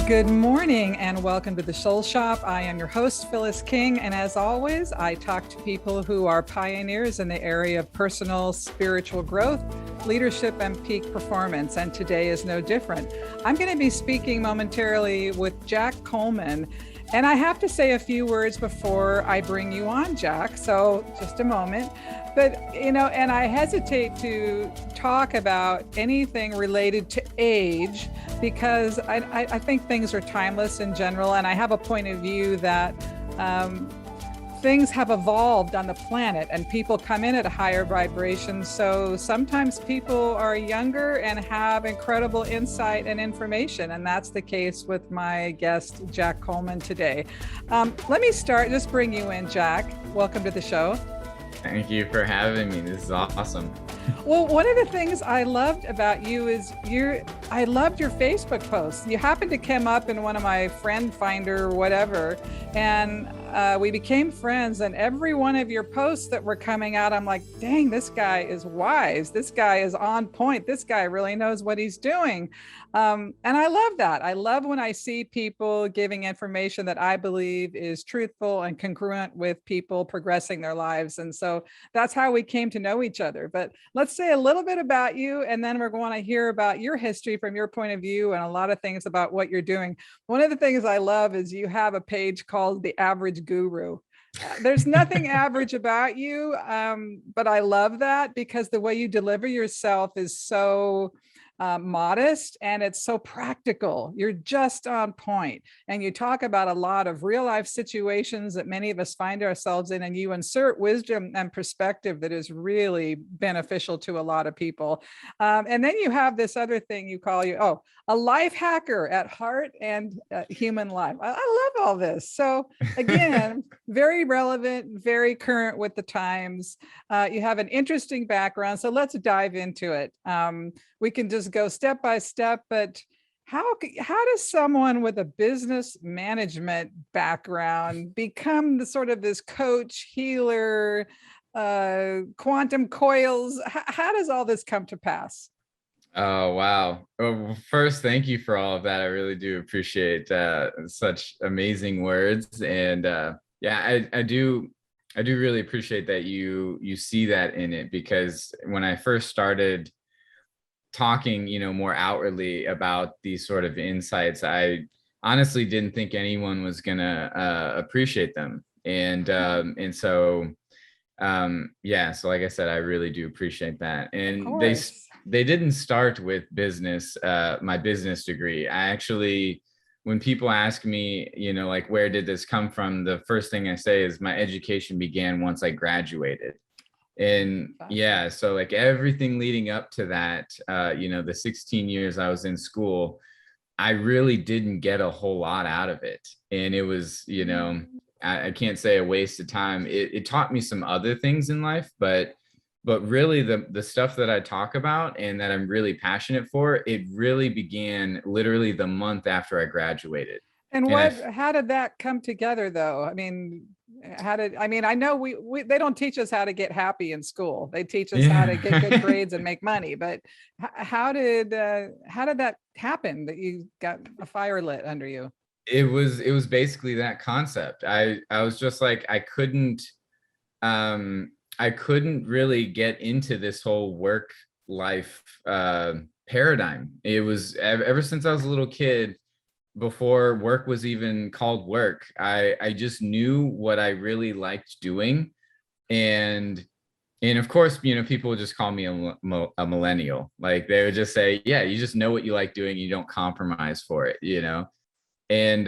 Good morning and welcome to the Soul Shop. I am your host, Phyllis King, and as always, I talk to people who are pioneers in the area of personal spiritual growth, leadership, and peak performance, and today is no different. I'm going to be speaking momentarily with Jack Coleman, and I have to say a few words before I bring you on, Jack, so just a moment. But, and I hesitate to talk about anything related to age because I think things are timeless in general. And I have a point of view that things have evolved on the planet and people come in at a higher vibration. So sometimes people are younger and have incredible insight and information. And that's the case with my guest, Jack Coleman, today. Let me just bring you in, Jack. Welcome to the show. Thank you for having me. This is awesome. Well, one of the things I loved about you is I loved your Facebook posts. You happened to come up in one of my friend finder, whatever, and we became friends. And every one of your posts that were coming out, I'm like, dang, this guy is wise. This guy is on point. This guy really knows what he's doing. And I love that. I love when I see people giving information that I believe is truthful and congruent with people progressing their lives. And so that's how we came to know each other. But let's say a little bit about you, and then we're going to hear about your history from your point of view and a lot of things about what you're doing. One of the things I love is you have a page called The Average Guru. There's nothing average about you, but I love that because the way you deliver yourself is so modest and it's so practical. You're just on point. And you talk about a lot of real life situations that many of us find ourselves in, and you insert wisdom and perspective that is really beneficial to a lot of people. And then you have this other thing you call a life hacker at heart and human life. I love all this. So again, very relevant, very current with the times. You have an interesting background. So let's dive into it. We can just go step by step, but how does someone with a business management background become this coach, healer, quantum coils? How does all this come to pass? Oh, wow. Well, first, thank you for all of that. I really do appreciate such amazing words. And I do really appreciate that you see that in it, because when I first started talking, more outwardly about these sort of insights, I honestly didn't think anyone was gonna appreciate them. And so like I said, I really do appreciate that. And they didn't start with business, my business degree. I actually, when people ask me, like, where did this come from? The first thing I say is my education began once I graduated. And so like everything leading up to that, the 16 years I was in school, I really didn't get a whole lot out of it. And it was, I can't say a waste of time. It taught me some other things in life, but really the stuff that I talk about and that I'm really passionate for, it really began literally the month after I graduated. And how did that come together though? I mean, I know they don't teach us how to get happy in school. They teach us how to get good grades and make money. But how did that happen that you got a fire lit under you? It was basically that concept. I was just like, I couldn't really get into this whole work life paradigm. It was ever since I was a little kid, before work was even called work, I just knew what I really liked doing. And of course, people would just call me a millennial. Like they would just say, yeah, you just know what you like doing. You don't compromise for it, And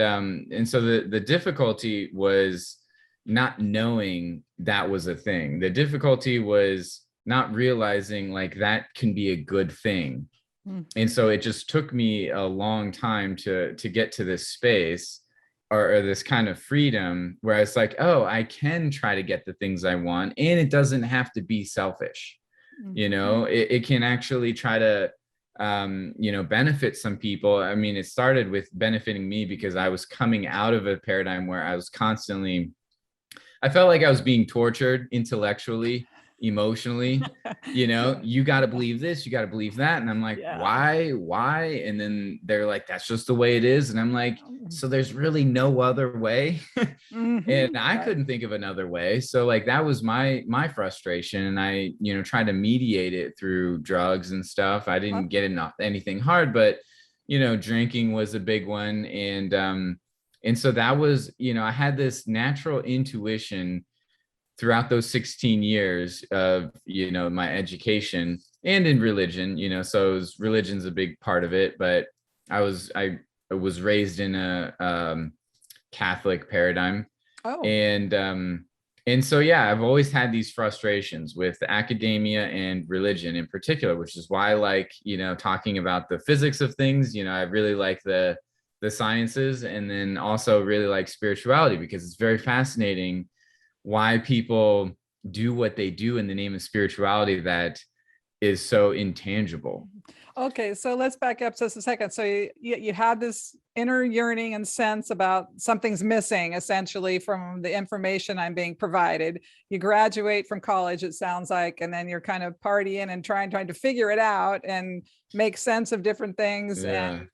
so the difficulty was not knowing that was a thing. The difficulty was not realizing like that can be a good thing. And so it just took me a long time to get to this space or this kind of freedom where it's like, oh, I can try to get the things I want, and it doesn't have to be selfish. It can actually try to benefit some people. I mean, it started with benefiting me because I was coming out of a paradigm where I felt like I was being tortured intellectually emotionally. You got to believe this, you got to believe that. And I'm like, Yeah. why? And then they're like, that's just the way it is. And I'm like, so there's really no other way. And I Right. couldn't think of another way. So like that was my frustration. And I, tried to mediate it through drugs and stuff. I didn't get enough anything hard, but drinking was a big one. And so that was, I had this natural intuition throughout those 16 years of, my education and in religion, so religion's a big part of it, but I was raised in a Catholic paradigm. Oh. And so yeah, I've always had these frustrations with academia and religion in particular, which is why I like, talking about the physics of things. I really like the sciences, and then also really like spirituality, because it's very fascinating why people do what they do in the name of spirituality that is so intangible. Okay, so let's back up just a second. So you had this inner yearning and sense about something's missing, essentially, from the information I'm being provided. You graduate from college, it sounds like, and then you're kind of partying and trying to figure it out and make sense of different things. Yeah. And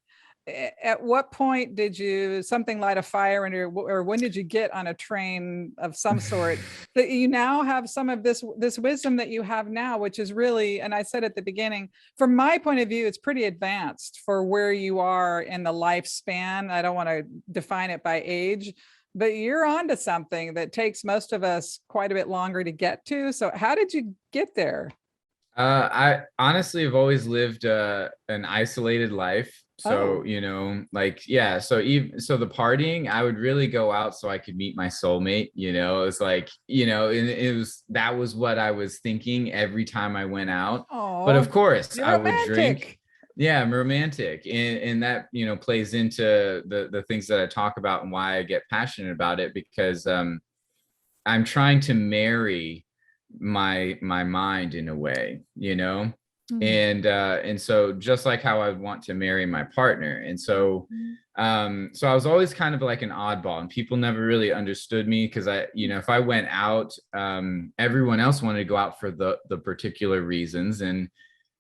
at what point did something light a fire under, or when did you get on a train of some sort that you now have some of this wisdom that you have now, which is really, and I said at the beginning, from my point of view, it's pretty advanced for where you are in the lifespan. I don't want to define it by age, but you're onto something that takes most of us quite a bit longer to get to. So how did you get there? I honestly have always lived an isolated life. So, Oh, like, yeah. So even so the partying, I would really go out so I could meet my soulmate. It was like, and that was what I was thinking every time I went out. But oh, of course, you're I would drink. romantic. Yeah, I'm romantic. And that, plays into the things that I talk about and why I get passionate about it, because I'm trying to marry my mind in a way, Mhm. and so just like how I want to marry my partner. And so so I was always kind of like an oddball, and people never really understood me, because if I went out, everyone else wanted to go out for the particular reasons, and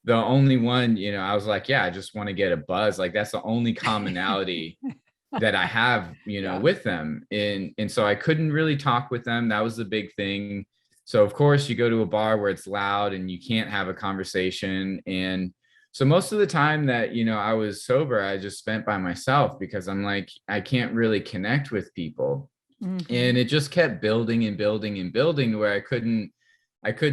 the only one, I was like, yeah, I just want to get a buzz. Like that's the only commonality that I have, Yeah. with them. And so I couldn't really talk with them. That was the big thing. So of course you go to a bar where it's loud and you can't have a conversation. And so most of the time that, I was sober, I just spent by myself, because I'm like, I can't really connect with people. Mhm. And it just kept building and building and building, where I couldn't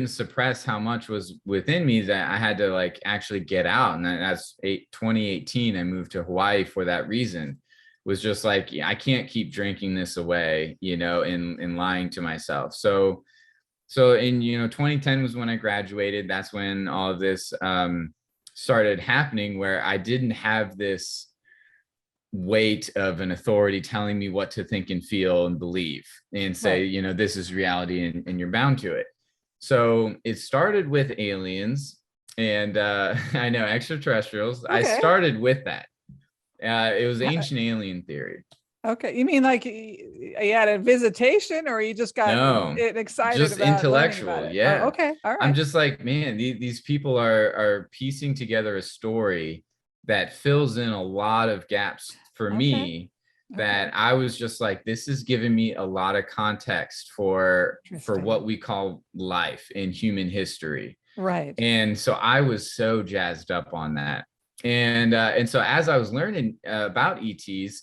suppress how much was within me, that I had to like actually get out. And that's 2018, I moved to Hawaii for that reason. Was just like, yeah, I can't keep drinking this away, and lying to myself. So in 2010 was when I graduated. That's when all of this started happening, where I didn't have this weight of an authority telling me what to think and feel and believe, and say, Right. this is reality, and you're bound to it. So it started with aliens, and I know, extraterrestrials. I Okay. started with that. It was ancient alien theory. Okay. You mean like you had a visitation, or you just got No, excited just about learning about intellectual. it? Oh, Yeah. okay. All I'm right. just like, man, these people are piecing together a story that fills in a lot of gaps for Okay. me, Okay. that I was just like, this is giving me a lot of context for Interesting. what we call life in human history. Right. And so I was so jazzed up on that. And so as I was learning about ETs,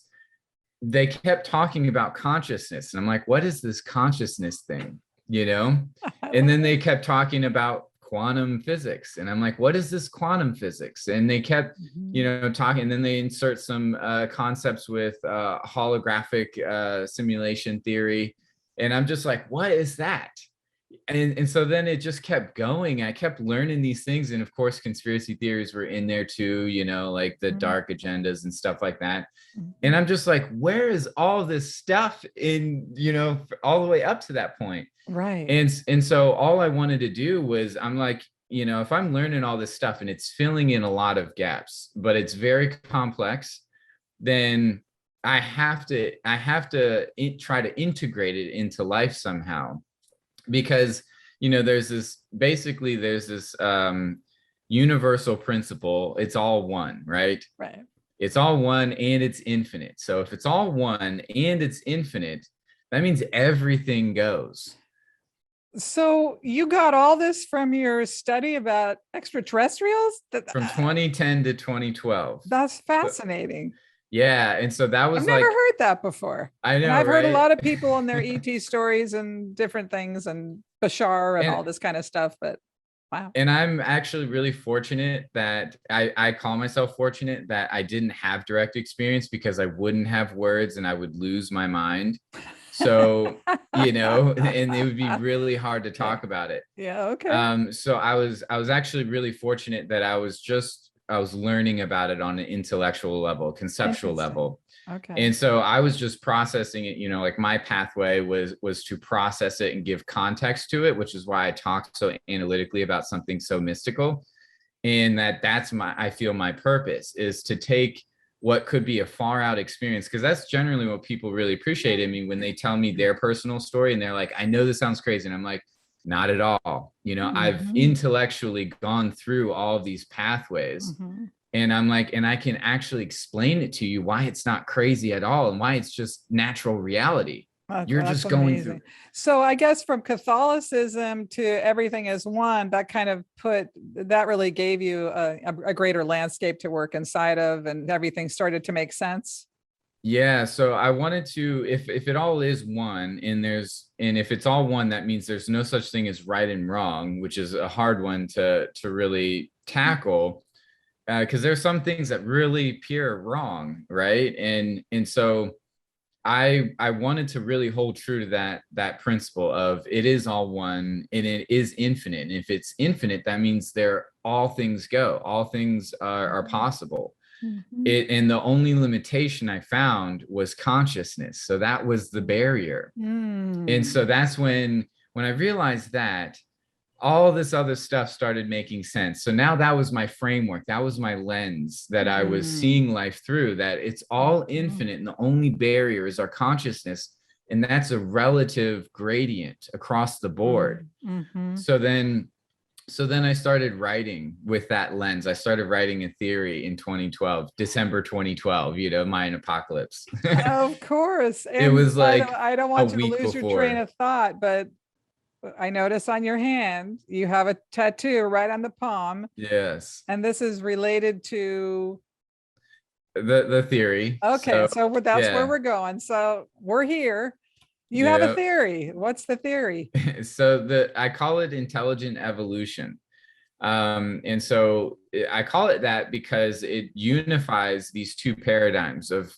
they kept talking about consciousness, and I'm like, what is this consciousness thing, and then they kept talking about quantum physics, and I'm like, what is this quantum physics? And they kept Mhm. talking, and then they insert some concepts with holographic simulation theory, and I'm just like, what is that? And so then it just kept going. I kept learning these things, and of course conspiracy theories were in there too, like the Mhm. dark agendas and stuff like that. And Mhm. I'm just like, where is all this stuff in, all the way up to that point? Right. And so all I wanted to do was, I'm like, if I'm learning all this stuff and it's filling in a lot of gaps, but it's very complex, then I have to try to integrate it into life somehow. Because there's this universal principle. It's all one, right? Right. It's all one and it's infinite. So if it's all one and it's infinite, that means everything goes. So you got all this from your study about extraterrestrials? From 2010 to 2012. That's fascinating. Yeah. And so that was I've never like, heard that before. I And know, I've heard a right? lot of people and their ET stories and different things and Bashar and all And this kind of stuff, but wow. and I'm actually really fortunate that I call myself fortunate that I didn't have direct experience, because I wouldn't have words and I would lose my mind. So, and it would be really hard to Yeah. talk about it. Yeah. Okay. So I was actually really fortunate that I was learning about it on an intellectual level, conceptual Interesting. level. Okay. And so I was just processing it, like my pathway was to process it and give context to it, which is why I talk so analytically about something so mystical. And that's I feel my purpose is to take what could be a far out experience, because that's generally what people really appreciate in me when they tell me their personal story and they're like, I know this sounds crazy. And I'm like, not at all. I've intellectually gone through all of these pathways. And I'm like, and I can actually explain it to you why it's not crazy at all and why it's just natural reality. You're That's just going amazing. So I guess from Catholicism to everything as one, that kind of that really gave you a greater landscape to work inside of, and everything started to make sense. Yeah. So I wanted to, if it all is one, and if it's all one, that means there's no such thing as right and wrong, which is a hard one to really tackle. Because there's some things that really pure wrong, right? And so I wanted to really hold true to that principle of it is all one and it is infinite. And if it's infinite, that means all things go, all things are possible. And the only limitation I found was consciousness. So that was the barrier. And so that's when I realized that, all this other stuff started making sense. So now that was my framework. That was my lens that I was seeing life through, that it's all infinite and the only barrier is our consciousness. And that's a relative gradient across the board. So then I started writing with that lens. I started writing a theory in 2012, December 2012, Mayan apocalypse. Of course. And it was like I don't want you to lose your train of thought, but I notice on your hand, you have a tattoo right on the palm. Yes. And this is related to the theory. Okay. So that's where we're going. So we're here. You have a theory. What's the theory? So I call it intelligent evolution. And so I call it that because it unifies these two paradigms of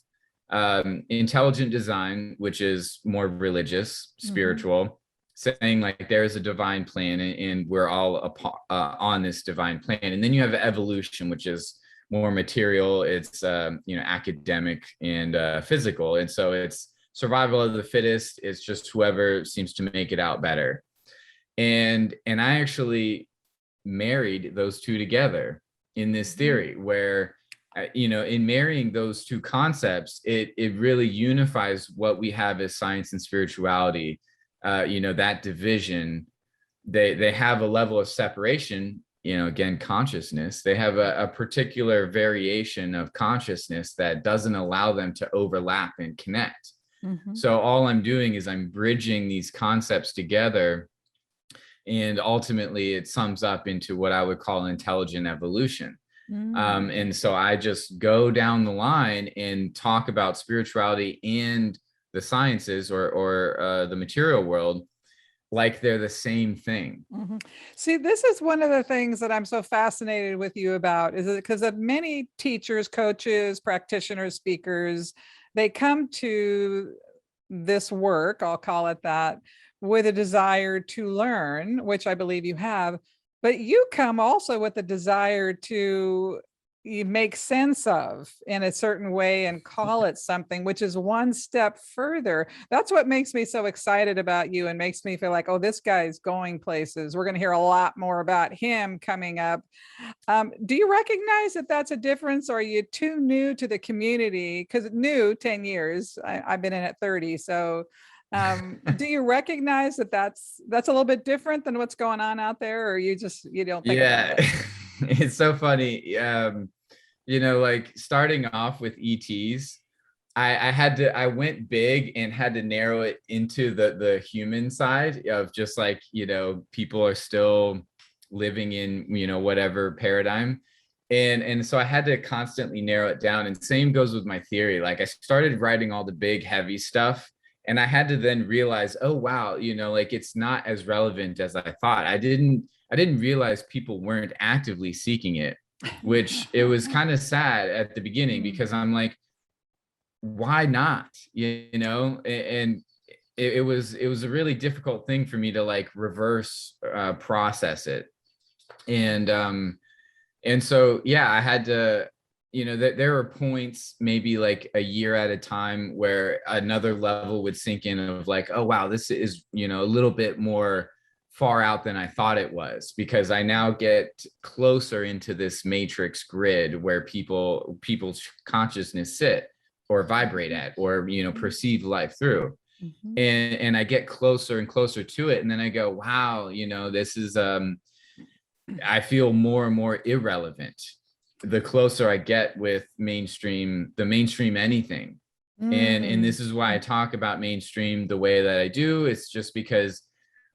intelligent design, which is more religious, spiritual, saying like there's a divine plan and we're all on this divine plan. And then you have evolution, which is more material. It's academic and physical. And so it's survival of the fittest. It's just whoever seems to make it out better. And I actually married those two together in this theory where in marrying those two concepts, it really unifies what we have as science and spirituality. That division, they have a level of separation, again, consciousness. They have a particular variation of consciousness that doesn't allow them to overlap and connect. So all I'm doing is I'm bridging these concepts together, and ultimately it sums up into what I would call intelligent evolution. And so I just go down the line and talk about spirituality and the sciences or the material world like they're the same thing. See, this is one of the things that I'm so fascinated with you about, is because of many teachers, coaches, practitioners, speakers, they come to this work, I'll call it that, with a desire to learn, which I believe you have, but you come also with a desire to make sense of in a certain way and call it something, which is one step further. That's what makes me so excited about you and makes me feel like, oh, this guy's going places. We're going to hear a lot more about him coming up. Do you recognize that that's a difference, or are you too new to the community? Because new 10 years, I've been in it 30. So Do you recognize that that's a little bit different than what's going on out there, or you don't think about Yeah, it? it's so funny. Like starting off with ETs, I went big and had to narrow it into the human side of just like, people are still living in, whatever paradigm. And so I had to constantly narrow it down. And same goes with my theory. Like I started writing all the big heavy stuff, and I had to then realize, oh wow, like it's not as relevant as I thought. I didn't realize people weren't actively seeking it, which it was kind of sad at the beginning because I'm like, why not? And it was a really difficult thing for me to like reverse process it. And so yeah, I had to, that there were points maybe like a year at a time where another level would sink in of like, oh wow, this is, a little bit more far out than I thought it was, because I now get closer into this matrix grid where people's consciousness sit or vibrate at, or perceive life through. And I get closer and closer to it, and then I go, wow, this is I feel more and more irrelevant the closer I get with the mainstream anything. And this is why I talk about mainstream the way that I do. It's just because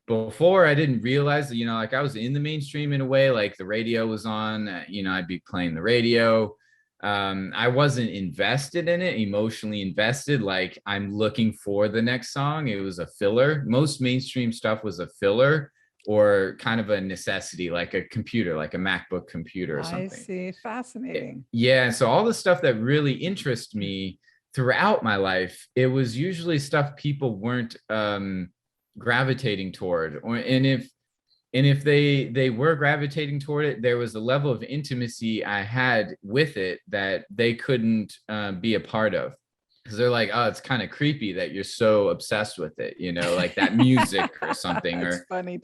before I didn't realize that, like I was in the mainstream in a way, like the radio was on, I'd be playing the radio. I wasn't invested in it, emotionally invested. Like I'm looking for the next song. It was a filler. Most mainstream stuff was a filler or kind of a necessity, like a computer, like a MacBook computer or something. I see. Fascinating. Yeah. So all the stuff that really interests me throughout my life, it was usually stuff people weren't gravitating toward, and if they were gravitating toward it, there was a level of intimacy I had with it that they couldn't be a part of, because they're like, oh, it's kind of creepy that you're so obsessed with it, like that music or something,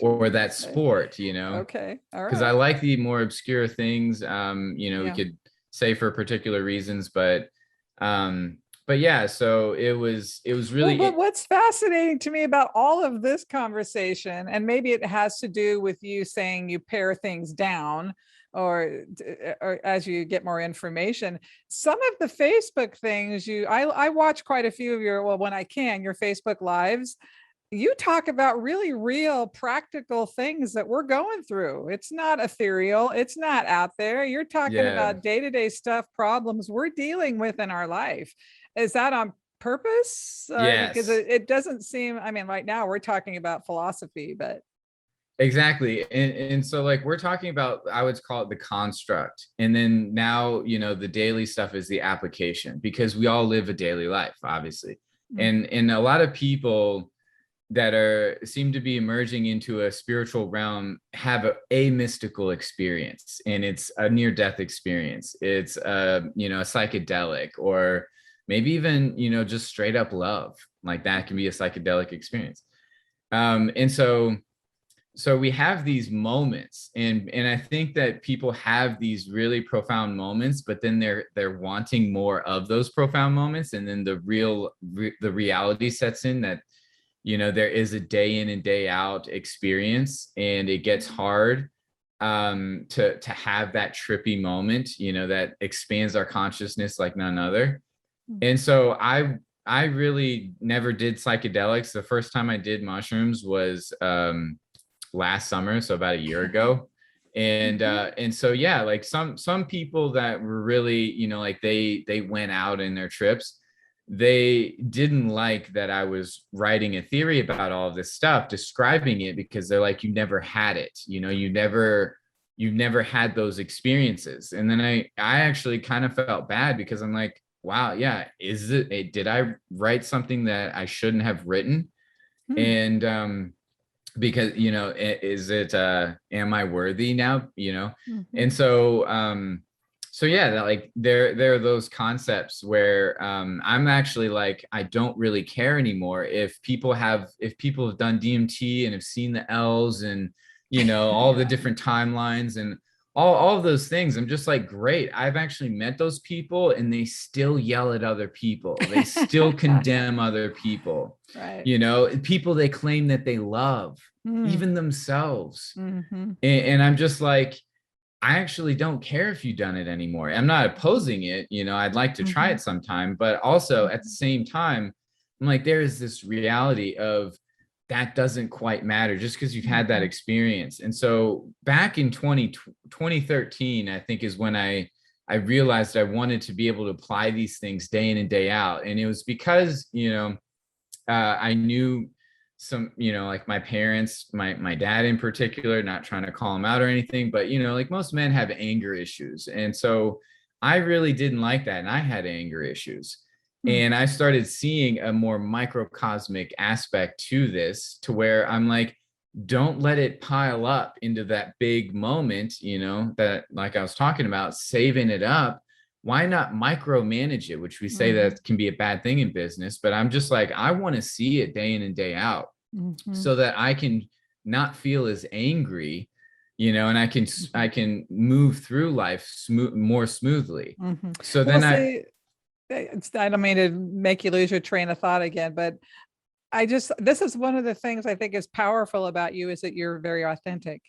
or that sport, Okay. All right. Because I like the more obscure things, we could say for particular reasons, but yeah, so it was really. Well, but what's fascinating to me about all of this conversation, and maybe it has to do with you saying you pare things down, or as you get more information, some of the Facebook things I watch quite a few of your, well, when I can, your Facebook lives. You talk about really real practical things that we're going through. It's not ethereal. It's not out there. You're talking about day-to-day stuff, problems we're dealing with in our life. Is that on purpose? Yes. Because it doesn't seem, I mean, right now we're talking about philosophy, but. Exactly. And so like we're talking about, I would call it the construct. And then now, the daily stuff is the application, because we all live a daily life, obviously. And a lot of people that seem to be emerging into a spiritual realm have a mystical experience, and it's a near-death experience. It's a psychedelic, or maybe even just straight up love. Like that can be a psychedelic experience. And so we have these moments, and I think that people have these really profound moments, but then they're wanting more of those profound moments, and then the reality sets in that there is a day in and day out experience, and it gets hard to have that trippy moment, that expands our consciousness like none other. And so I really never did psychedelics. The first time I did mushrooms was last summer, so about a year ago. And so yeah, like some people that were really, like they went out in their trips, they didn't like that I was writing a theory about all of this stuff, describing it, because they're like, you never had it, you never had those experiences. And then I actually kind of felt bad, because I'm like, wow, yeah, did I write something that I shouldn't have written? And because is it am I worthy now, and so yeah, that, like there are those concepts where I'm actually like, I don't really care anymore if people have done DMT and have seen the L's and all the different timelines and all of those things. I'm just like, great. I've actually met those people and they still yell at other people. They still condemn other people, Right. you know, people they claim that they love, Mm. even themselves. Mm-hmm. And I'm just like, I actually don't care if you've done it anymore. I'm not opposing it. You know, I'd like to try Mm-hmm. it sometime, but also at the same time, I'm like, there is this reality of that doesn't quite matter just because you've had that experience. And so back in 2013, I think is when I realized I wanted to be able to apply these things day in and day out. And it was because, you know, I knew some, you know, like my parents, my dad in particular, not trying to call him out or anything, but, you know, like most men have anger issues. And so I really didn't like that. And I had anger issues. And I started seeing a more microcosmic aspect to this, to where I'm like, don't let it pile up into that big moment, you know, that like I was talking about, saving it up. Why not micromanage it, which we say Mm-hmm. that can be a bad thing in business, but I'm just like, I want to see it day in and day out Mm-hmm. so that I can not feel as angry, you know, and I can move through life more smoothly. Mm-hmm. So Well, then see, I don't mean to make you lose your train of thought again, but this is one of the things I think is powerful about you is that you're very authentic.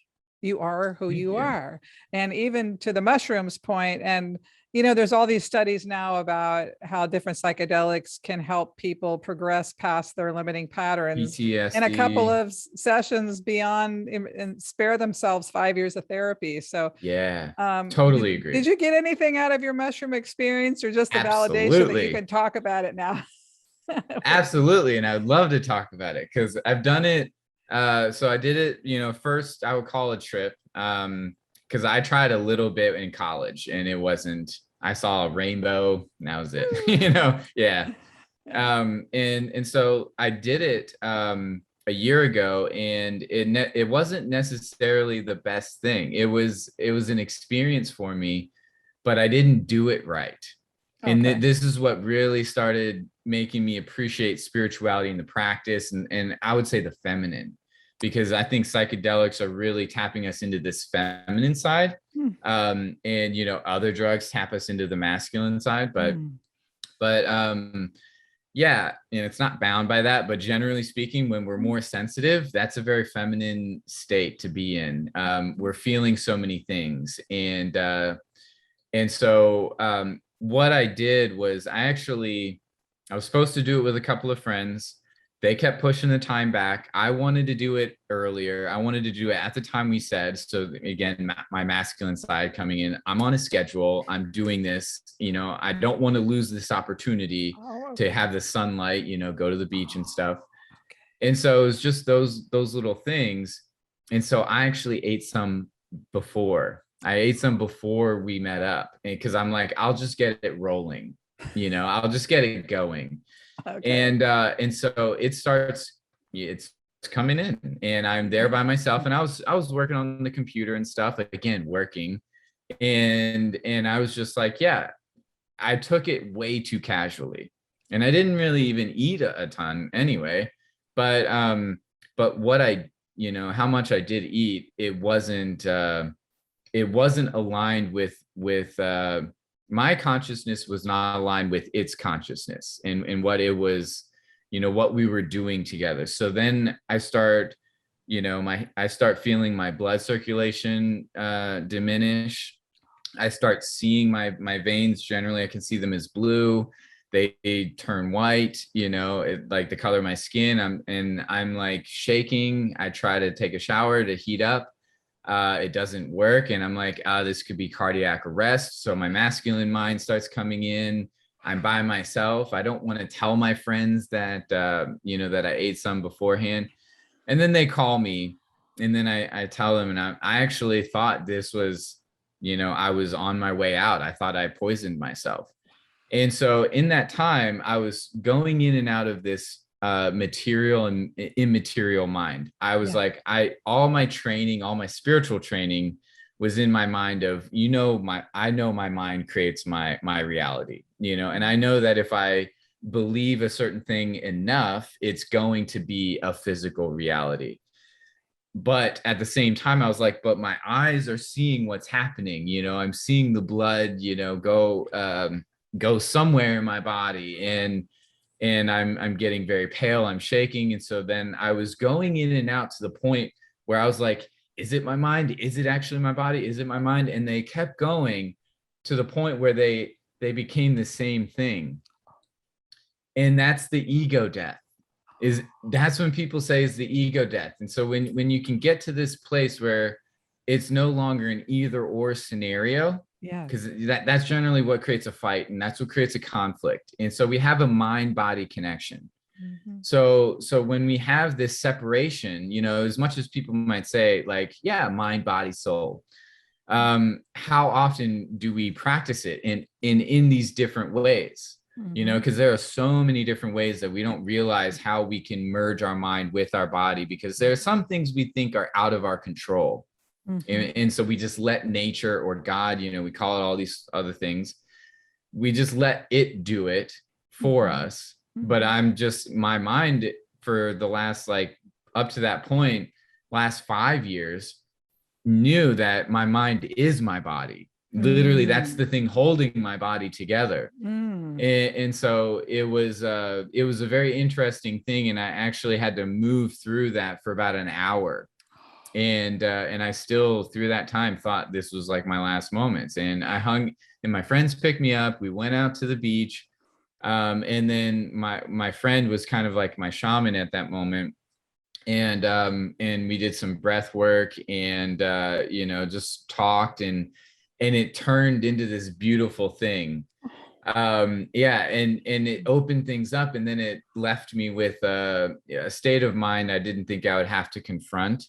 You are who thank you you. are. And even to the mushrooms point, and you know, there's all these studies now about how different psychedelics can help people progress past their limiting patterns in a couple PTSD. of sessions beyond and spare themselves 5 years of therapy. So Yeah, did, totally did agree. you get anything out of your mushroom experience or just the validation that you Absolutely. can talk about it now? Absolutely. And I would love to talk about it because I've done it. So I did it, you know, first I would call a trip. Because I tried a little bit in college and it wasn't, I saw a rainbow and that was it. You know, yeah. Yeah. And so I did it a year ago, and it wasn't necessarily the best thing. It was an experience for me, but I didn't do it right. And Okay. this is what really started making me appreciate spirituality in the practice, and I would say the feminine, because I think psychedelics are really tapping us into this feminine side. Hmm. And you know, other drugs tap us into the masculine side, but Hmm. but yeah, and it's not bound by that, but generally speaking, when we're more sensitive, that's a very feminine state to be in. We're feeling so many things, and so what I did was I was supposed to do it with a couple of friends. They kept pushing the time back. I wanted to do it earlier. I wanted to do it at the time we said. So again, my masculine side coming in. I'm on a schedule. I'm doing this. You know, I don't want to lose this opportunity Oh, to okay. have the sunlight. You know, go to the beach and Oh, stuff. okay. And so it was just those little things. And so I actually ate some before. I ate some before we met up because I'm like, I'll just get it rolling. You know, I'll just get it going. Okay. And so it's coming in and I'm there by myself. And I was working on the computer and stuff, again, working. And I was just like, yeah, I took it way too casually. And I didn't really even eat a ton anyway. But what I, you know, how much I did eat, it wasn't aligned with my consciousness was not aligned with its consciousness and what it was, you know, what we were doing together. So then I start, you know, I start feeling my blood circulation diminish. I start seeing my veins, generally I can see them as blue. They turn white, you know, like the color of my skin. I'm like shaking. I try to take a shower to heat up. It doesn't work. And I'm like, this could be cardiac arrest. So my masculine mind starts coming in. I'm by myself. I don't want to tell my friends that, you know, that I ate some beforehand. And then they call me and then I tell them, and I actually thought this was, you know, I was on my way out. I thought I poisoned myself. And so in that time, I was going in and out of this material and immaterial mind. I was Yeah. like, all my training, all my spiritual training was in my mind of, you know, I know my mind creates my reality, you know, and I know that if I believe a certain thing enough, it's going to be a physical reality. but at the same time, I was like, but my eyes are seeing what's happening. I'm seeing the blood, go somewhere in my body, and I'm getting very pale. I'm shaking, and so then I was going in and out to the point where I was like, is it my mind? Is it actually my body? Is it my mind? And they kept going to the point where they became the same thing, and that's the ego death. That's when people say is the ego death. And so when you can get to this place where it's no longer an either or scenario, Yeah. because that's generally what creates a fight, and that's what creates a conflict. And so we have a mind body connection. Mm-hmm. So when we have this separation, as much as people might say like, yeah, mind, body, soul, how often do we practice it in these different ways? Because there are so many different ways that we don't realize how we can merge our mind with our body, because there are some things we think are out of our control. And so we just let nature or God, we call it all these other things. We just let it do it for us. But my mind for the last, like, up to that point, last 5 years, knew that my mind is my body. Literally, that's the thing holding my body together. And so it was a very interesting thing. And I actually had to move through that for about an hour. And I still, through that time, thought this was like my last moments. And I hung, and my friends picked me up. We went out to the beach. And then my friend was kind of like my shaman at that moment. And we did some breath work, and just talked, and it turned into this beautiful thing. And it opened things up, and then it left me with a state of mind I didn't think I would have to confront.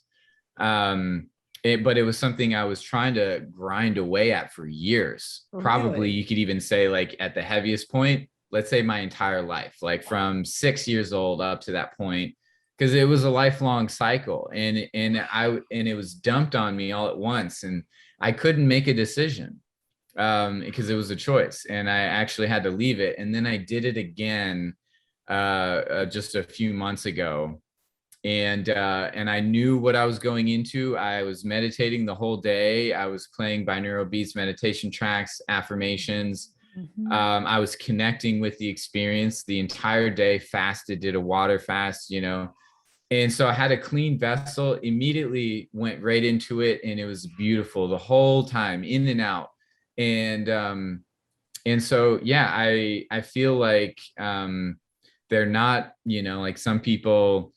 But it was something I was trying to grind away at for years. Really? Probably you could even say, like, at the heaviest point, let's say my entire life, like from 6 years old up to that point, because it was a lifelong cycle, and it was dumped on me all at once, and I couldn't make a decision because it was a choice, and I actually had to leave it. And then I did it again just a few months ago, and I knew what I was going into. I was meditating the whole day. I was playing binaural beats, meditation tracks, affirmations. I was connecting with the experience the entire day, fasted, did a water fast, and so I had a clean vessel, immediately went right into it, and it was beautiful the whole time, in and out. And so, yeah, I feel like they're not, like some people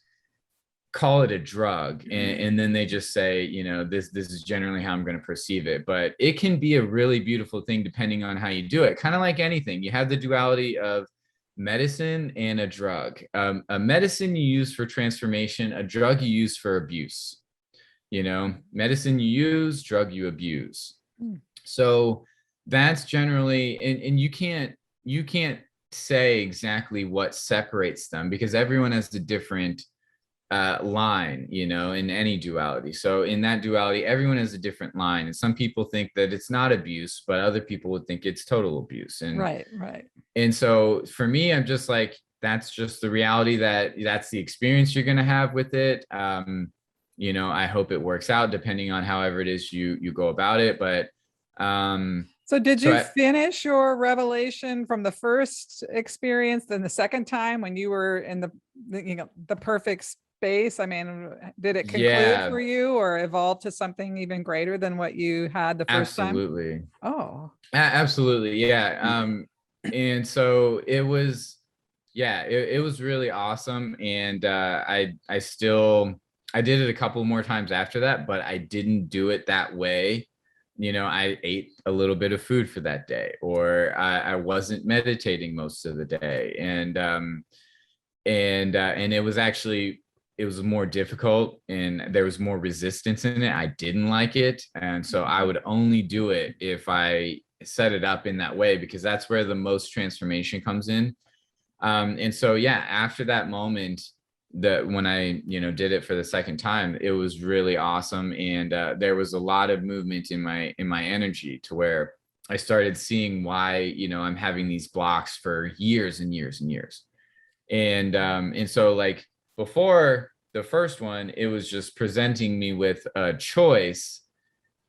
call it a drug, and then they just say, this is generally how I'm going to perceive it. But it can be a really beautiful thing depending on how you do it. Kind of like anything, you have the duality of medicine and a drug. A medicine you use for transformation, a drug you use for abuse. Medicine you use, drug you abuse. So that's generally, and you can't say exactly what separates them, because everyone has a different line, in any duality. So in that duality, everyone has a different line, and some people think that it's not abuse, but other people would think it's total abuse. And right. And so for me, I'm just like, that's just the reality, that's the experience you're going to have with it. I hope it works out depending on however it is you go about it. But so did you finish your revelation from the first experience, then the second time when you were in the perfect space? I mean, did it conclude for you, or evolve to something even greater than what you had the first time? Absolutely. Oh, absolutely. Yeah. And so it was, it was really awesome. And I did it a couple more times after that, but I didn't do it that way. I ate a little bit of food for that day, or I wasn't meditating most of the day. And it was actually, it was more difficult, and there was more resistance in it. I didn't like it. And so I would only do it if I set it up in that way, because that's where the most transformation comes in. And so, after that moment, when I, did it for the second time, it was really awesome. And there was a lot of movement in my energy, to where I started seeing why, I'm having these blocks for years and years and years. And so, like, before the first one, it was just presenting me with a choice,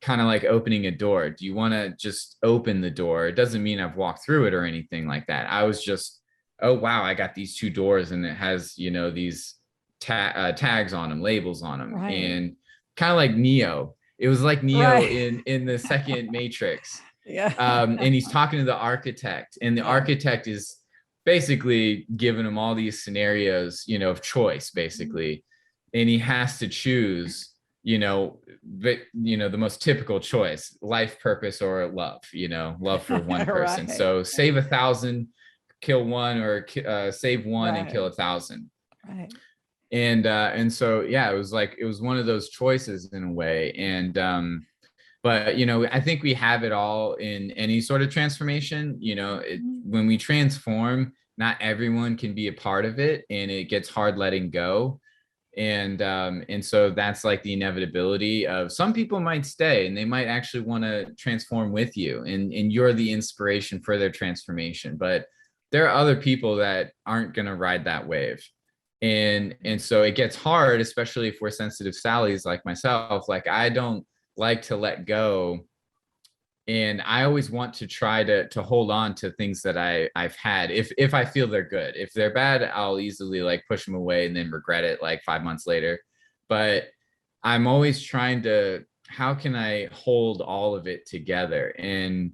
kind of like opening a door. Do you want to just open the door? It doesn't mean I've walked through it or anything like that. I was just, oh, wow, I got these two doors and it has, you know, these tags on them, labels on them. Right. And kind of like Neo. It was like Neo Right. in the second Matrix. Yeah. And he's talking to the architect, and the architect is basically giving him all these scenarios, you know, of choice, basically. And he has to choose, you know, the most typical choice: life, purpose, or love, you know, love for one person. Right. So save 1,000, kill one, or save one and kill Right. 1,000. Right. And so, yeah, it was one of those choices in a way. And but, you know, I think we have it all in any sort of transformation. You know, when we transform, not everyone can be a part of it, and it gets hard letting go. And so that's like the inevitability of, some people might stay and they might actually want to transform with you, and you're the inspiration for their transformation. But there are other people that aren't going to ride that wave. And so it gets hard, especially if we're sensitive Sallies like myself. Like, I don't like to let go, and I always want to try to hold on to things that I've had, if I feel they're good. If they're bad, I'll easily like push them away and then regret it like 5 months later. But I'm always trying to, how can I hold all of it together? And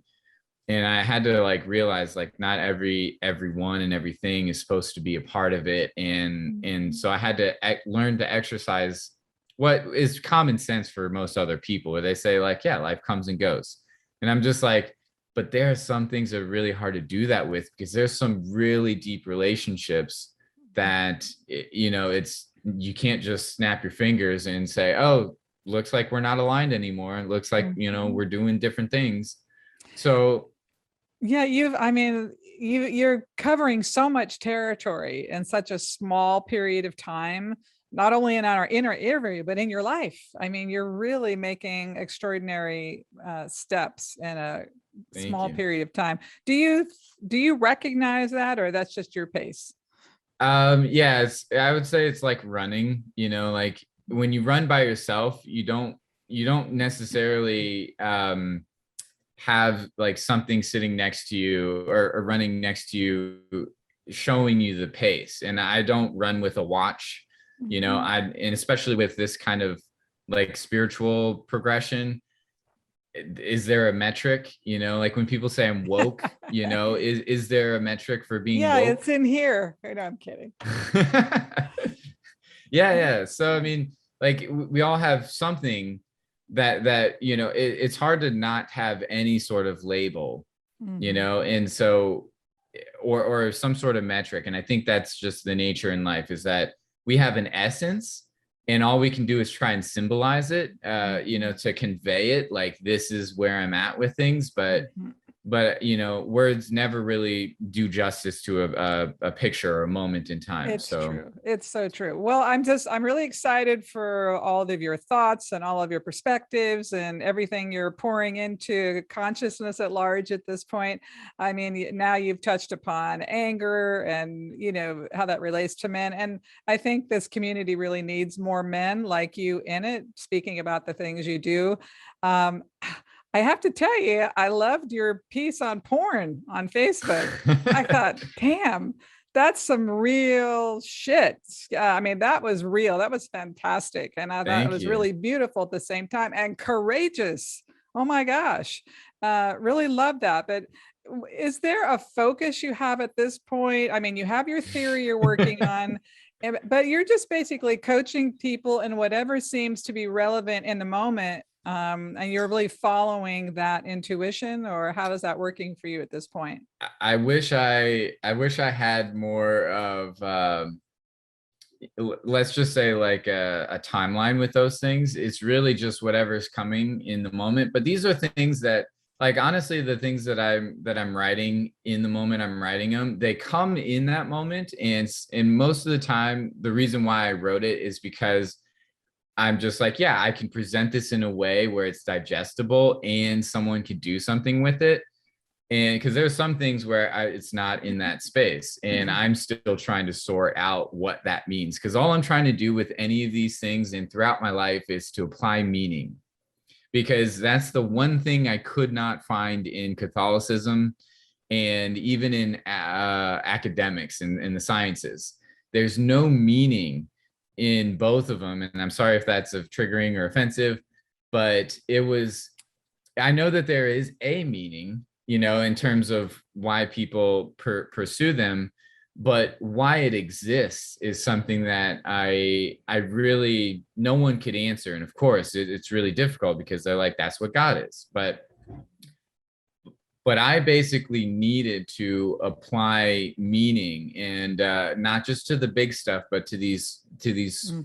I had to like realize, like, not everyone and everything is supposed to be a part of it. And so I had to learn to exercise what is common sense for most other people, where they say, like, yeah, life comes and goes. And I'm just like, but there are some things that are really hard to do that with, because there's some really deep relationships that, you know, you can't just snap your fingers and say, oh, looks like we're not aligned anymore. It looks like, you know, we're doing different things. So yeah, you're covering so much territory in such a small period of time, not only in our inner area, but in your life. I mean, you're really making extraordinary steps in a thank small you. period of time. Do you recognize that, or that's just your pace? Yeah, I would say it's like running, you know, like when you run by yourself, you don't necessarily have like something sitting next to you, or running next to you, showing you the pace. And I don't run with a watch, you know. And especially with this kind of like spiritual progression, is there a metric, you know, like when people say I'm woke, you know, is there a metric for being Yeah, woke? it's in here. No, I'm kidding. Yeah. So I mean, like, we all have something that you know, it's hard to not have any sort of label, you know. And so, or some sort of metric. And I think that's just the nature in life, is that we have an essence, and all we can do is try and symbolize it, you know, to convey it, like, this is where I'm at with things. But you know, words never really do justice to a picture or a moment in time. It's So true. It's so true. Well, I'm really excited for all of your thoughts and all of your perspectives and everything you're pouring into consciousness at large at this point. I mean, now you've touched upon anger and, you know, how that relates to men. And I think this community really needs more men like you in it, speaking about the things you do. Um, I have to tell you, I loved your piece on porn on Facebook. I thought, damn, that's some real shit. I mean, that was real. That was fantastic. And I thought it thank was you. really beautiful at the same time and courageous. Oh my gosh. Really love that. But is there a focus you have at this point? I mean, you have your theory you're working on, but you're just basically coaching people in whatever seems to be relevant in the moment. And you're really following that intuition, or how is that working for you at this point? I wish I had more of, let's just say, like a timeline with those things. It's really just whatever's coming in the moment. But these are things that, like, honestly, the things that I'm writing in the moment I'm writing them, they come in that moment. And most of the time, the reason why I wrote it is because I'm just like, yeah, I can present this in a way where it's digestible and someone could do something with it. And because there's some things where it's not in that space, and I'm still trying to sort out what that means, because all I'm trying to do with any of these things and throughout my life is to apply meaning, because that's the one thing I could not find in Catholicism and even in academics and in the sciences. There's no meaning in both of them, and I'm sorry if that's triggering or offensive, but I know that there is a meaning, in terms of why people pursue them, but why it exists is something that I really, no one could answer. And of course it's really difficult because they're like, that's what God is. But I basically needed to apply meaning, and not just to the big stuff, but to these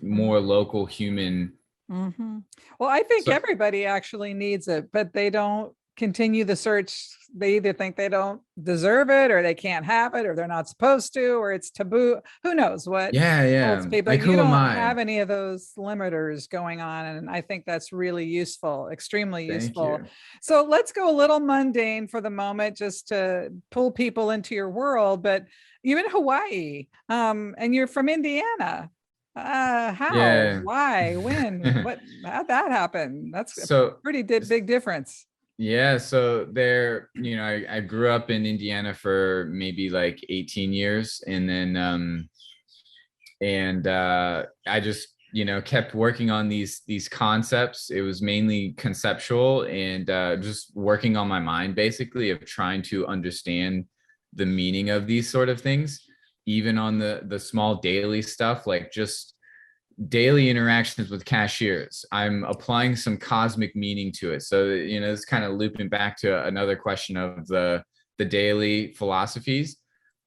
more local human. Well, I think everybody actually needs it, but they don't continue the search. They either think they don't deserve it, or they can't have it, or they're not supposed to, or it's taboo. Who knows what holds people. Like, you who am don't I? have any of those limiters going on, and I think that's really useful, extremely useful. So let's go a little mundane for the moment, just to pull people into your world. But you're in Hawaii, and you're from Indiana. How, why, when, how'd that happen? That's a pretty big difference. Yeah. So there, I grew up in Indiana for maybe like 18 years. And then, I just, kept working on these concepts. It was mainly conceptual, and just working on my mind, basically, of trying to understand the meaning of these sort of things, even on the small daily stuff, like just daily interactions with cashiers. I'm applying some cosmic meaning to it. So, it's kind of looping back to another question of the daily philosophies.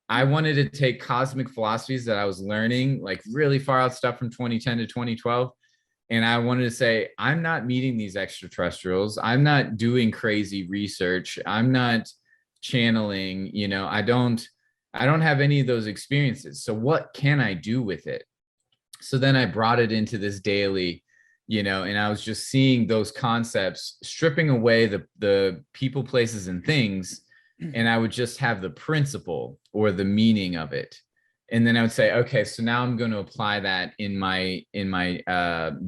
I wanted to take cosmic philosophies that I was learning, like really far out stuff from 2010 to 2012. And I wanted to say, I'm not meeting these extraterrestrials. I'm not doing crazy research. I'm not channeling, I don't have any of those experiences. So what can I do with it? So then I brought it into this daily, and I was just seeing those concepts, stripping away the people, places, and things. And I would just have the principle or the meaning of it. And then I would say, okay, so now I'm going to apply that in my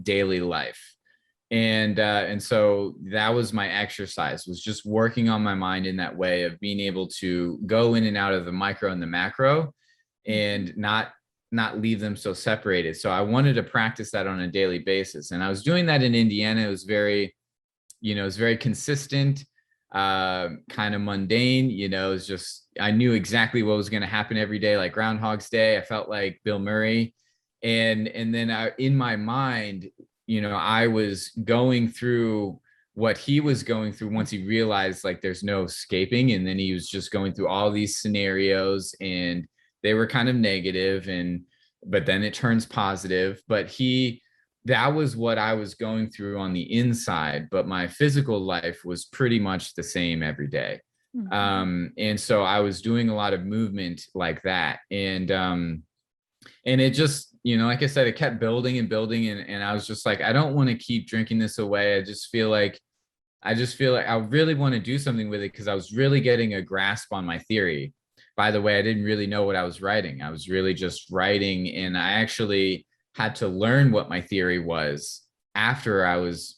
daily life. And so that was my exercise, was just working on my mind in that way of being able to go in and out of the micro and the macro, and not leave them so separated. So I wanted to practice that on a daily basis. And I was doing that in Indiana. It was very, it was very consistent, kind of mundane. It was just, I knew exactly what was going to happen every day, like Groundhog's Day. I felt like Bill Murray. And then in my mind, I was going through what he was going through once he realized like there's no escaping. And then he was just going through all these scenarios, and they were kind of negative, but then it turns positive. But that was what I was going through on the inside, but my physical life was pretty much the same every day. And so I was doing a lot of movement like that. And it just, like I said, it kept building and building. And I was just like, I don't want to keep drinking this away. I just feel like I really want to do something with it, because I was really getting a grasp on my theory. By the way, I didn't really know what I was writing. I was really just writing, and I actually had to learn what my theory was after I was,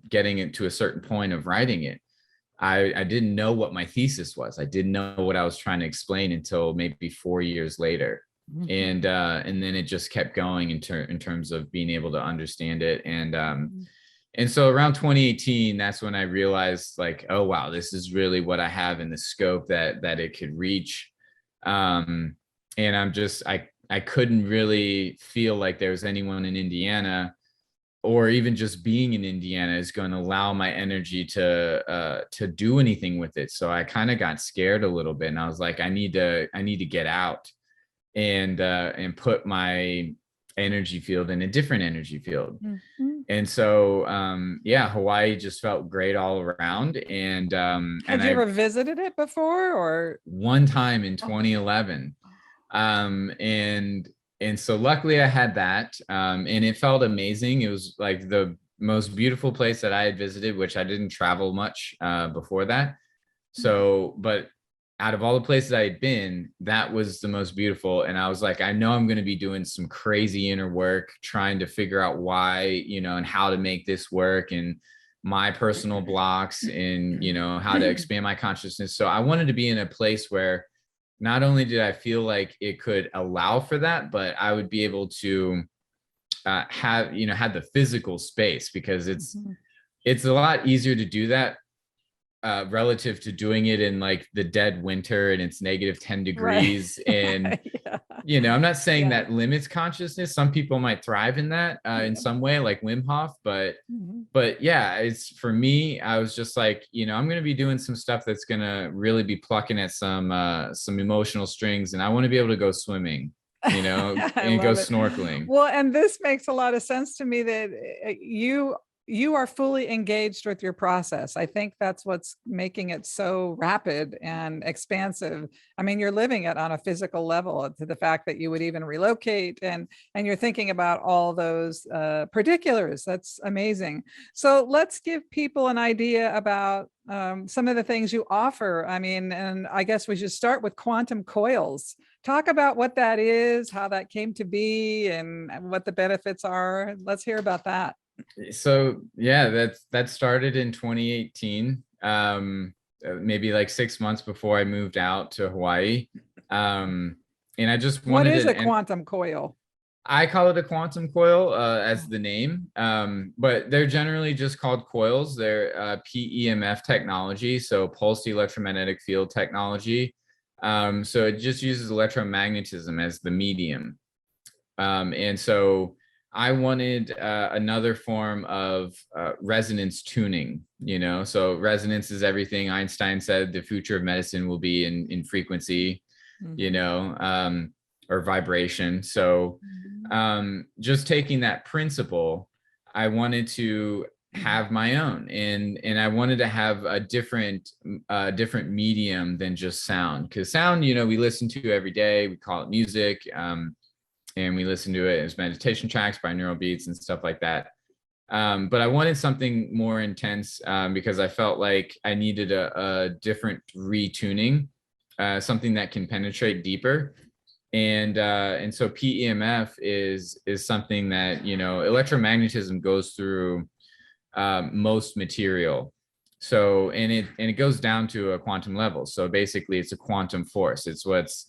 getting it to a certain point of writing it. I didn't know what my thesis was. I didn't know what I was trying to explain until maybe 4 years later. And then it just kept going in terms of being able to understand it. And so around 2018, that's when I realized, like, oh, wow, this is really what I have in the scope that it could reach. And I couldn't really feel like there was anyone in Indiana, or even just being in Indiana, is going to allow my energy to do anything with it. So I kind of got scared a little bit, and I was like, I need to get out and put my energy field in a different energy field. And so Hawaii just felt great all around. And had you ever visited it before? Or one time in 2011. And so luckily I had that, and it felt amazing. It was like the most beautiful place that I had visited, which I didn't travel much before that. So, but out of all the places I had been, that was the most beautiful. And I was like, I know I'm going to be doing some crazy inner work, trying to figure out why, and how to make this work, and my personal blocks, and, how to expand my consciousness. So I wanted to be in a place where not only did I feel like it could allow for that, but I would be able to had the physical space, because it's a lot easier to do that relative to doing it in like the dead winter and it's negative 10 degrees. Right. And, yeah. I'm not saying that limits consciousness. Some people might thrive in that in some way, like Wim Hof, but yeah, it's for me, I was just like, I'm going to be doing some stuff that's going to really be plucking at some emotional strings. And I want to be able to go swimming, and go snorkeling. Well, and this makes a lot of sense to me, that you are fully engaged with your process. I think that's what's making it so rapid and expansive. I mean, you're living it on a physical level, to the fact that you would even relocate, and you're thinking about all those particulars. That's amazing. So let's give people an idea about some of the things you offer. I mean, and I guess we should start with quantum coils. Talk about what that is, how that came to be, and what the benefits are. Let's hear about that. So yeah, that started in 2018, maybe like 6 months before I moved out to Hawaii. And I just wanted— What is a quantum coil? I call it a quantum coil as the name, but they're generally just called coils. They're PEMF technology, so pulsed electromagnetic field technology. So it just uses electromagnetism as the medium. And so I wanted another form of resonance tuning, so resonance is everything. Einstein said the future of medicine will be in frequency, or vibration. So just taking that principle, I wanted to have my own, and I wanted to have a different medium than just sound, because sound, we listen to every day, we call it music. And we listen to it as meditation tracks, binaural beats and stuff like that. But I wanted something more intense because I felt like I needed a different retuning, something that can penetrate deeper. And so PEMF is something that, electromagnetism goes through most material. So, and it goes down to a quantum level. So basically it's a quantum force. It's what's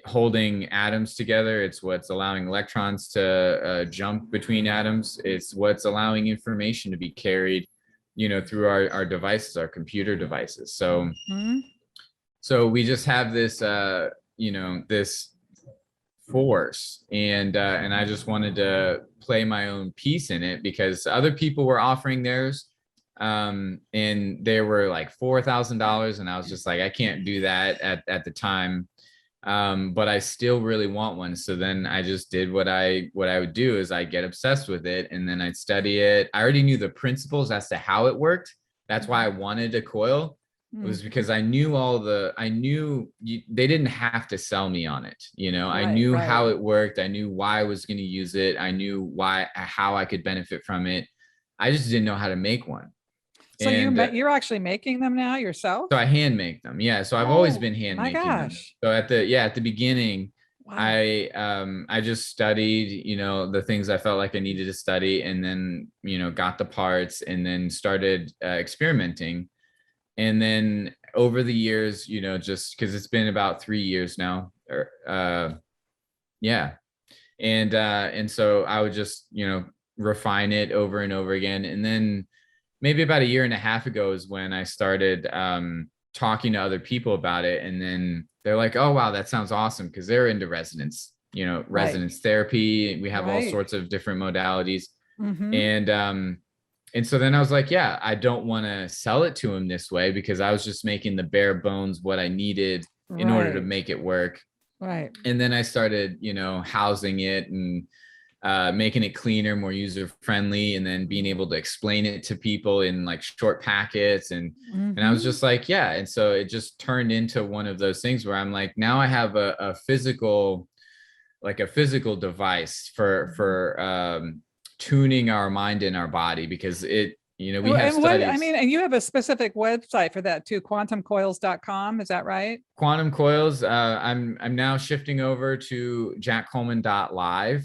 holding atoms together. It's what's allowing electrons to jump between atoms. It's what's allowing information to be carried, through our devices, our computer devices. So, so we just have this, this force, and I just wanted to play my own piece in it, because other people were offering theirs, and they were like $4,000, and I was just like, I can't do that at the time. But I still really want one. So then I just did what I would do is I get obsessed with it, and then I'd study it. I already knew the principles as to how it worked. That's why I wanted a coil. It was because I knew they didn't have to sell me on it. I knew how it worked. I knew why I was going to use it. I knew how I could benefit from it. I just didn't know how to make one. So you're actually making them now yourself? So I hand make them. Yeah. So I've always been hand making them. So at the beginning, wow. I just studied, the ththings I felt like I needed to study, and then, got the parts, and then started experimenting. And then over the years, just because it's been about 3 years now, yeah. And so I would just, refine it over and over again. And then maybe about 1.5 years ago is when I started talking to other people about it. And then they're like, oh, wow, that sounds awesome. Because they're into resonance, resonance therapy. We have all sorts of different modalities. And so then I was like, yeah, I don't want to sell it to them this way, because I was just making the bare bones what I needed in order to make it work. Right. And then I started, housing it and making it cleaner, more user friendly, and then being able to explain it to people in like short packets. And I was just like, yeah. And so it just turned into one of those things where I'm like, now I have a physical device for tuning our mind and our body, because it, We have And what, I studies. mean, and you have a specific website for that too, quantumcoils.com. Is that right? Quantum Coils. I'm now shifting over to jackcoleman.live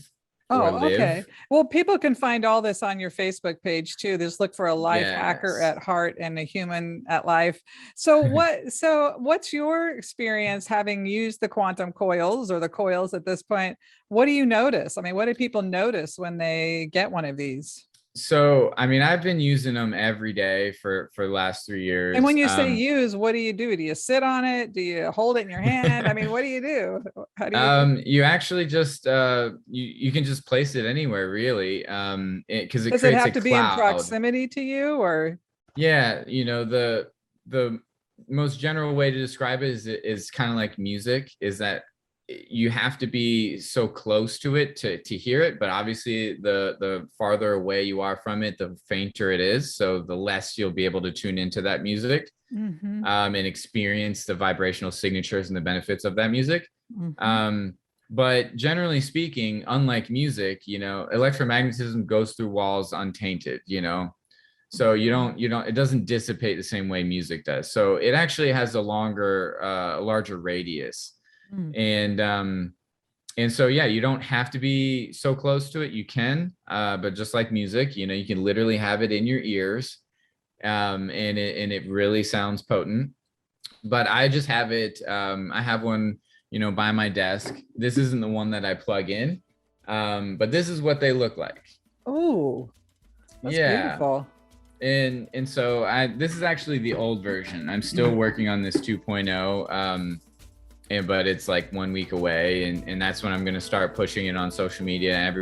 or Oh, okay. live. Well, people can find all this on your Facebook page too. Just look for a life hacker Yes. at heart and a human at life. So what's your experience having used the quantum coils or the coils at this point? What do you notice? I mean, what do people notice when they get one of these? So, I mean, I've been using them every day for the last 3 And when years. you say use, what do you do? Do you sit on it? Do you hold it in your hand? I mean, what do you do? How do you? You actually just you can just place it anywhere really, because it Does it creates a have to be in cloud. proximity to you or? Yeah, the most general way to describe it is kind of like music, is that you have to be so close to it to hear it, but obviously the farther away you are from it, the fainter it is, so the less you'll be able to tune into that music, Mhm, and experience the vibrational signatures and the benefits of that music. mhm. But generally speaking, unlike music, electromagnetism goes through walls untainted, so it doesn't dissipate the same way music does. So it actually has a larger radius. Mm. And so yeah, you don't have to be so close to it. You can, but just like music, you can literally have it in your ears, and it really sounds potent. But I just have it. I have one, by my desk. This isn't the one that I plug in, but this is what they look like. Oh, that's Yeah. beautiful. And so this is actually the old version. I'm still working on this 2.0. But it's like 1 week away, and that's when I'm going to start pushing it on social media.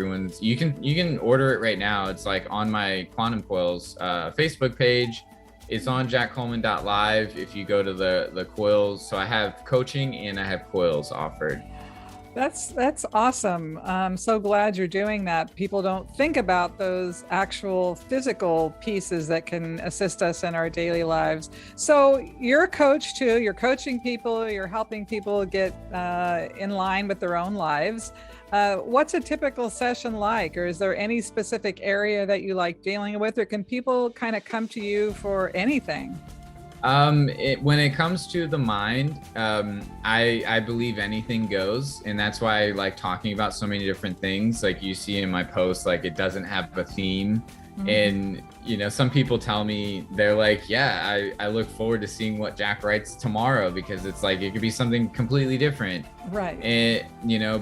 You can order it right now. It's like on my Quantum Coils Facebook page. It's on jackcoleman.live if you go to the Coils. So I have coaching and I have Coils offered. That's awesome. I'm so glad you're doing that. People don't think about those actual physical pieces that can assist us in our daily lives. So you're a coach too. You're coaching people. You're helping people get in line with their own lives. What's a typical session like? Or is there any specific area that you like dealing with? Or can people kind of come to you for anything? When it comes to the mind, I believe anything goes, and that's why I like talking about so many different things. Like you see in my posts, like it doesn't have a theme. Mm-hmm. And some people tell me, they're like, yeah, I look forward to seeing what Jack writes tomorrow, because it's like it could be something completely different. Right. And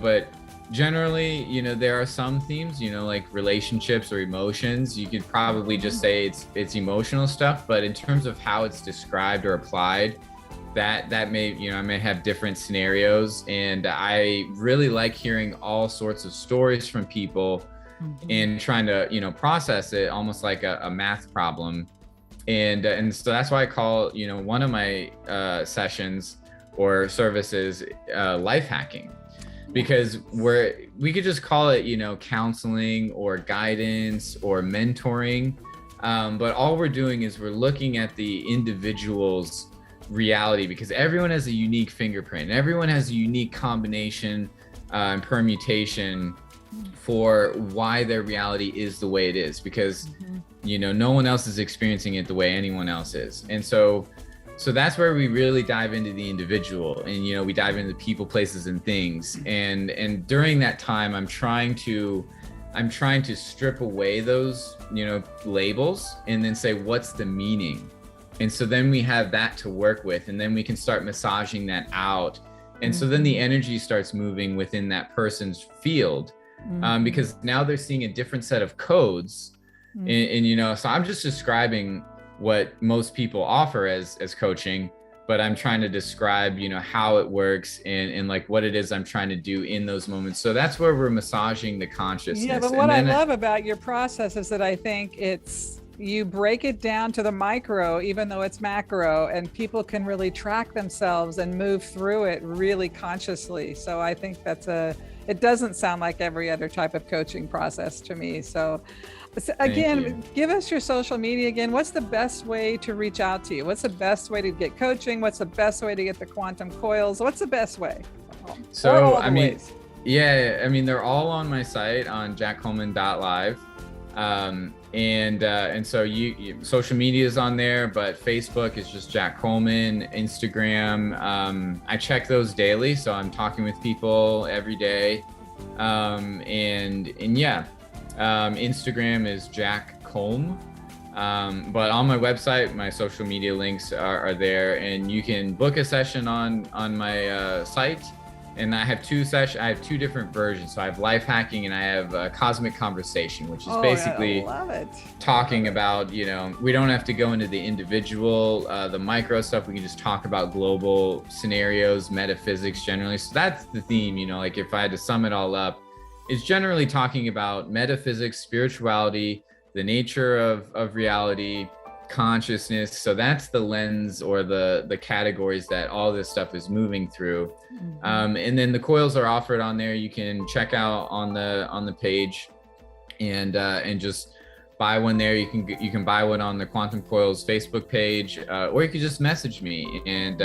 but generally, there are some themes, like relationships or emotions. You could probably just say it's emotional stuff, but in terms of how it's described or applied, that may, I may have different scenarios. And I really like hearing all sorts of stories from people, and trying to, process it almost like a math problem. And so that's why I call, one of my sessions or services life hacking. Because we could just call it, counseling or guidance or mentoring. But all we're doing is we're looking at the individual's reality, because everyone has a unique fingerprint. Everyone has a unique combination and permutation for why their reality is the way it is, because, no one else is experiencing it the way anyone else is. And so that's where we really dive into the individual, and we dive into people, places, and things. And during that time, I'm trying to strip away those labels, and then say, what's the meaning? And so then we have that to work with, and then we can start massaging that out. And so then the energy starts moving within that person's field, because now they're seeing a different set of codes. And so I'm just describing what most people offer as coaching, but I'm trying to describe, how it works, and like what it is I'm trying to do in those moments. So that's where we're massaging the consciousness. Yeah, but what I love about your process is that I think you break it down to the micro, even though it's macro, and people can really track themselves and move through it really consciously. So I think it doesn't sound like every other type of coaching process to me. So again, give us your social media again. What's the best way to reach out to you? What's the best way to get coaching? What's the best way to get the quantum coils? What's the best way? So, they're all on my site on jackcoleman.live. And so social media is on there, but Facebook is just Jack Coleman. Instagram, I check those daily, so I'm talking with people every day. And yeah, Instagram is Jack Coleman. But on my website, my social media links are there, and you can book a session on my site. And I have two different versions. So I have life hacking and I have cosmic conversation, which is basically talking about, we don't have to go into the individual, the micro stuff. We can just talk about global scenarios, metaphysics generally. So that's the theme, like if I had to sum it all up, it's generally talking about metaphysics, spirituality, the nature of reality, consciousness. So that's the lens or the categories that all this stuff is moving through. And then the coils are offered on there. You can check out on the page and just buy one there. You can buy one on the Quantum Coils Facebook page, or you could just message me and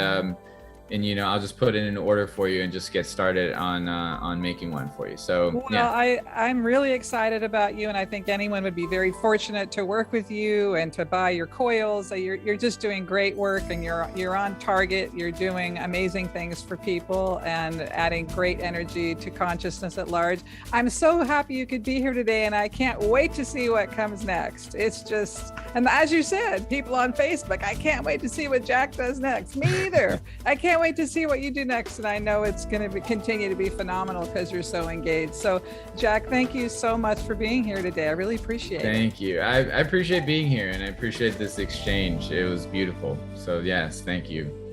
I'll just put in an order for you and just get started on making one for you. So well, yeah. I'm really excited about you, and I think anyone would be very fortunate to work with you and to buy your coils. You're just doing great work, and you're on target. You're doing amazing things for people and adding great energy to consciousness at large. I'm so happy you could be here today, and I can't wait to see what comes next. It's just, and as you said, people on Facebook, I can't wait to see what Jack does next. Me either. I can't wait to see what you do next, and I know it's going to continue to be phenomenal because you're so engaged. So Jack, thank you so much for being here today. I really appreciate it. Thank you. I appreciate being here, and I appreciate this exchange. It was beautiful. So yes, thank you.